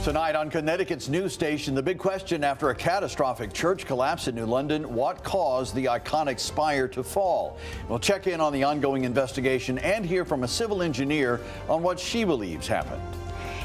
Tonight on Connecticut's news station, the big question after a catastrophic church collapse in New London: what caused the iconic spire to fall? We'll check in on the ongoing investigation and hear from a civil engineer on what she believes happened.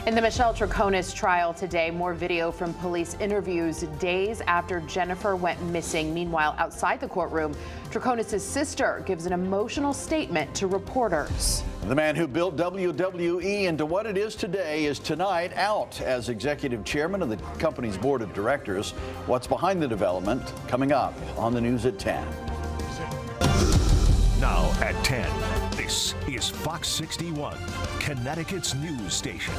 In the Tronas trial today, more video from police interviews days after Jennifer went missing. Meanwhile, outside the courtroom, Tronas' sister gives an emotional statement to reporters. The man who built WWE into what it is today is tonight out as executive chairman of the company's board of directors. What's behind the development? Coming up on the news at 10. Now at 10, this is Fox 61, Connecticut's news station.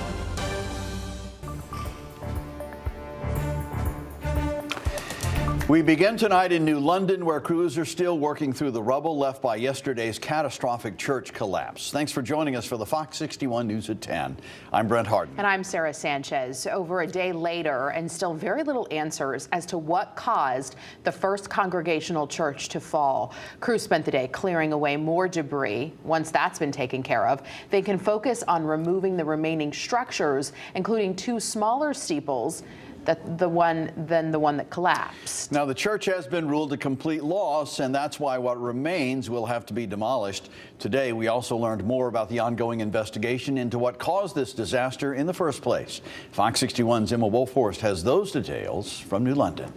We begin tonight in New London, where crews are still working through the rubble left by yesterday's catastrophic church collapse. Thanks for joining us for the Fox 61 News at 10. I'm Brent Harden. And I'm Sarah Sanchez. Over a day later, and still very little answers as to what caused the First Congregational Church to fall. Crews spent the day clearing away more debris. Once that's been taken care of, they can focus on removing the remaining structures, including two smaller steeples than the one that collapsed. Now, the church has been ruled a complete loss, and that's why what remains will have to be demolished. Today, we also learned more about the ongoing investigation into what caused this disaster in the first place. Fox 61's Emma Wolforst has those details from New London.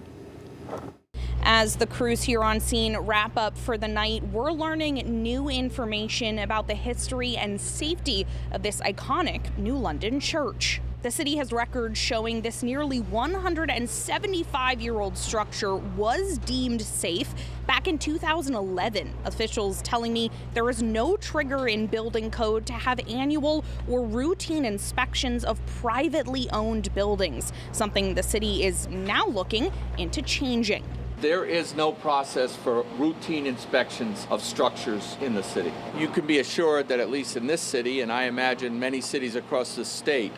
As the crews here on scene wrap up for the night, we're learning new information about the history and safety of this iconic New London church. The city has records showing this nearly 175-year-old structure was deemed safe back in 2011. Officials telling me there is no trigger in building code to have annual or routine inspections of privately owned buildings, something the city is now looking into changing. There is no process for routine inspections of structures in the city. You can be assured that at least in this city, and I imagine many cities across the state,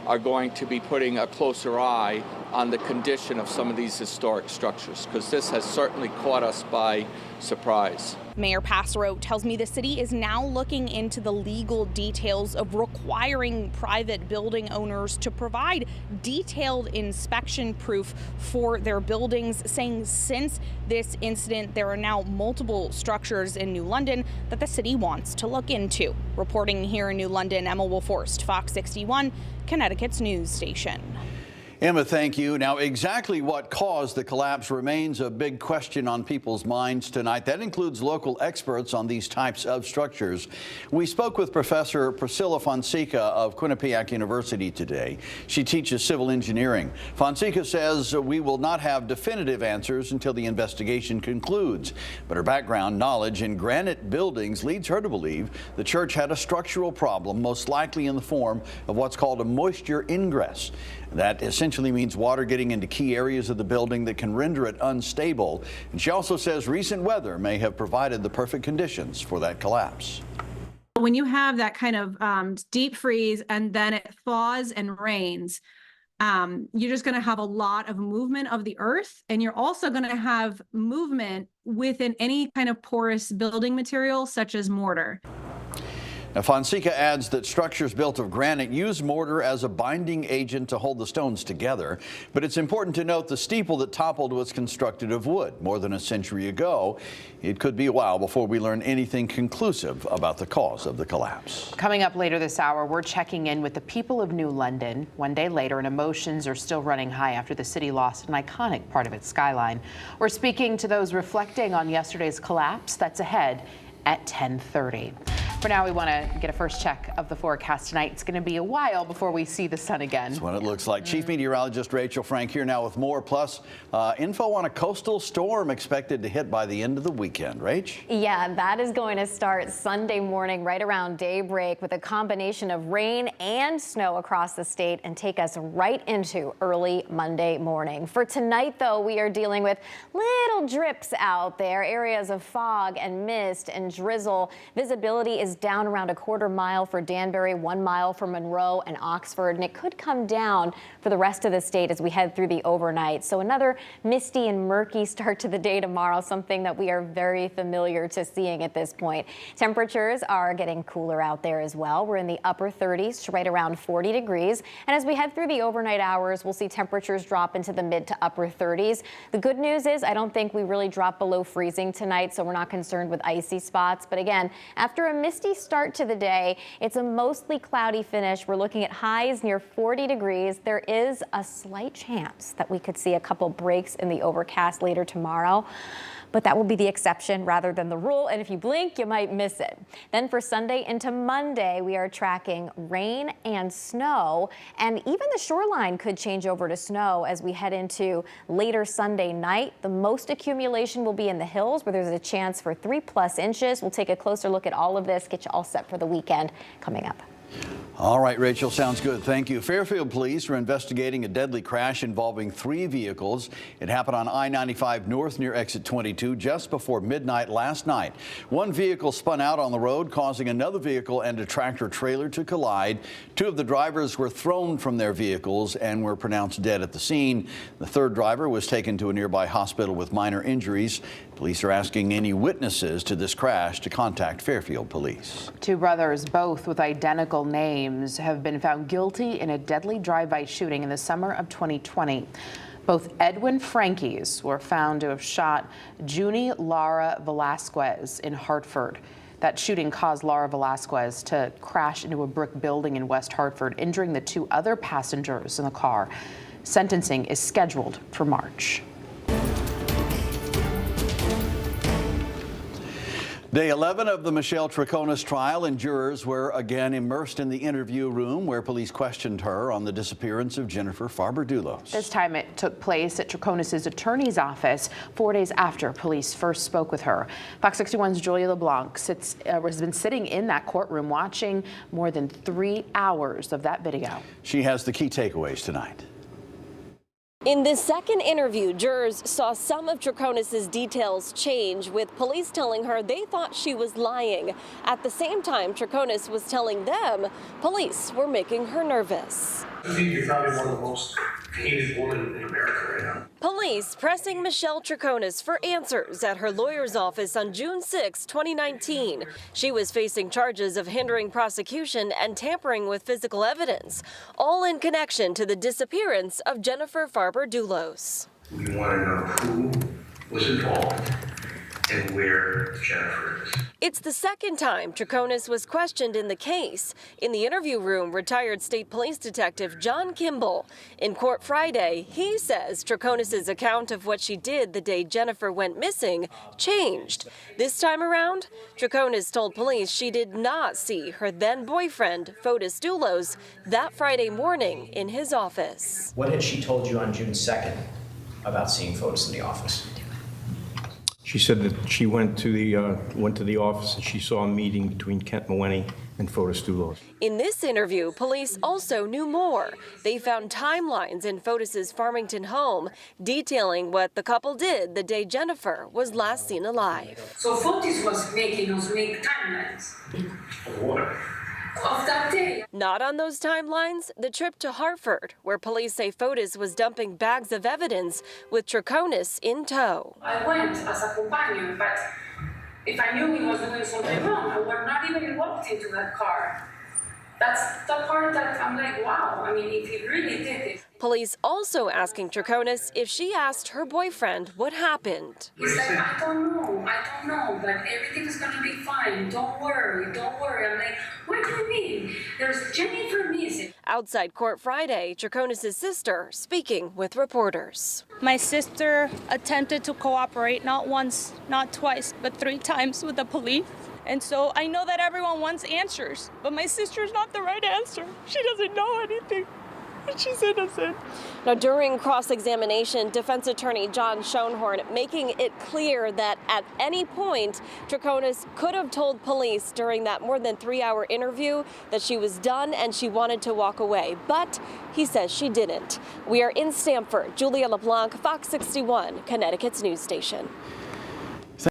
are going to be putting a closer eye on the condition of some of these historic structures, because this has certainly caught us by surprise. Mayor Passero tells me the city is now looking into the legal details of requiring private building owners to provide detailed inspection proof for their buildings, saying since this incident, there are now multiple structures in New London that the city wants to look into. Reporting here in New London, Emma Wolforst, Fox 61, Connecticut's news station. Emma, thank you. Now, exactly what caused the collapse remains a big question on people's minds tonight. That includes local experts on these types of structures. We spoke with Professor Priscilla Fonseca of Quinnipiac University today. She teaches civil engineering. Fonseca says we will not have definitive answers until the investigation concludes. But her background knowledge in granite buildings leads her to believe the church had a structural problem, most likely in the form of what's called a moisture ingress. That essentially means water getting into key areas of the building that can render it unstable. And she also says recent weather may have provided the perfect conditions for that collapse. When you have that kind of deep freeze and then it thaws and rains, you're just going to have a lot of movement of the earth, and you're also going to have movement within any kind of porous building material such as mortar. Now, Fonseca adds that structures built of granite use mortar as a binding agent to hold the stones together. But it's important to note the steeple that toppled was constructed of wood more than a century ago. It could be a while before we learn anything conclusive about the cause of the collapse. Coming up later this hour, we're checking in with the people of New London. One day later, and emotions are still running high after the city lost an iconic part of its skyline. We're speaking to those reflecting on yesterday's collapse. That's ahead at 10:30. For now, we want to get a first check of the forecast tonight. It's going to be a while before we see the sun again. That's what it looks like. Chief Meteorologist Rachel Frank here now with more, plus info on a coastal storm expected to hit by the end of the weekend. Rach? Yeah, that is going to start Sunday morning right around daybreak with a combination of rain and snow across the state and take us right into early Monday morning. For tonight, though, we are dealing with little drips out there, areas of fog and mist and drizzle. Visibility is is down around a quarter mile for Danbury, 1 mile for Monroe and Oxford, and it could come down for the rest of the state as we head through the overnight. So another misty and murky start to the day tomorrow, something that we are very familiar to seeing at this point. Temperatures are getting cooler out there as well. We're in the upper 30s to right around 40 degrees. And as we head through the overnight hours, we'll see temperatures drop into the mid to upper 30s. The good news is I don't think we really drop below freezing tonight, so we're not concerned with icy spots. But again, after a misty start to the day, it's a mostly cloudy finish. We're looking at highs near 40 degrees. There is a slight chance that we could see a couple breaks in the overcast later tomorrow, but that will be the exception rather than the rule. And if you blink, you might miss it. Then for Sunday into Monday, we are tracking rain and snow, and even the shoreline could change over to snow as we head into later Sunday night. The most accumulation will be in the hills, where there's a chance for 3+ inches. We'll take a closer look at all of this, get you all set for the weekend coming up. All right, Rachel, sounds good. Thank you. Fairfield police are investigating a deadly crash involving 3 vehicles. It happened on I-95 North near exit 22 just before midnight last night. One vehicle spun out on the road, causing another vehicle and a tractor trailer to collide. 2 of the drivers were thrown from their vehicles and were pronounced dead at the scene. The 3rd driver was taken to a nearby hospital with minor injuries. Police are asking any witnesses to this crash to contact Fairfield police. 2 brothers, both with identical names, have been found guilty in a deadly drive-by shooting in the summer of 2020. Both Edwin Frankies were found to have shot Junie Lara Velasquez in Hartford. That shooting caused Lara Velasquez to crash into a brick building in West Hartford, injuring the 2 other passengers in the car. Sentencing is scheduled for March. Day 11 of the Michelle Tronas trial, and jurors were again immersed in the interview room where police questioned her on the disappearance of Jennifer Farber-Dulos. This time it took place at Tronas' attorney's office 4 days after police first spoke with her. Fox 61's Julia LeBlanc has been sitting in that courtroom watching more than 3 hours of that video. She has the key takeaways tonight. In this second interview, jurors saw some of Tronas' details change, with police telling her they thought she was lying. At the same time, Tronas was telling them police were making her nervous. I think you're probably one of the most hated women in America right now. Police pressing Michelle Tronas for answers at her lawyer's office on June 6, 2019. She was facing charges of hindering prosecution and tampering with physical evidence, all in connection to the disappearance of Jennifer Farber-Dulos. We want to know who was involved and where Jennifer is. It's the second time Tronas was questioned in the case. In the interview room, retired state police detective John Kimball. In court Friday, he says Tronas' account of what she did the day Jennifer went missing changed. This time around, Tronas told police she did not see her then boyfriend, Fotis Dulos, that Friday morning in his office. What had she told you on June 2nd about seeing Fotis in the office? She said that she went to the office and she saw a meeting between Kent Moeni and Fotis Dulos. In this interview, police also knew more. They found timelines in Fotis' Farmington home detailing what the couple did the day Jennifer was last seen alive. So Fotis was making us make timelines. Of what? Of that day. Not on those timelines, the trip to Hartford, where police say Fotis was dumping bags of evidence with Tronas in tow. I went as a companion, but if I knew he was doing something wrong, I would not even walked into that car. That's the part that I'm like, wow, I mean, if he really did it. Police also asking Tronas if she asked her boyfriend what happened. He's like, I don't know, but everything is gonna be fine. Don't worry. I'm like, what do you mean? There's Jennifer missing. Outside court Friday, Tronas' sister speaking with reporters. My sister attempted to cooperate not once, not twice, but 3 times with the police. And so I know that everyone wants answers, but my sister's not the right answer. She doesn't know anything. She's innocent. Now, during cross-examination, defense attorney John Schoenhorn making it clear that at any point, Tronas could have told police during that more than 3-hour interview that she was done and she wanted to walk away. But he says she didn't. We are in Stamford. Julia LeBlanc, Fox 61, Connecticut's news station.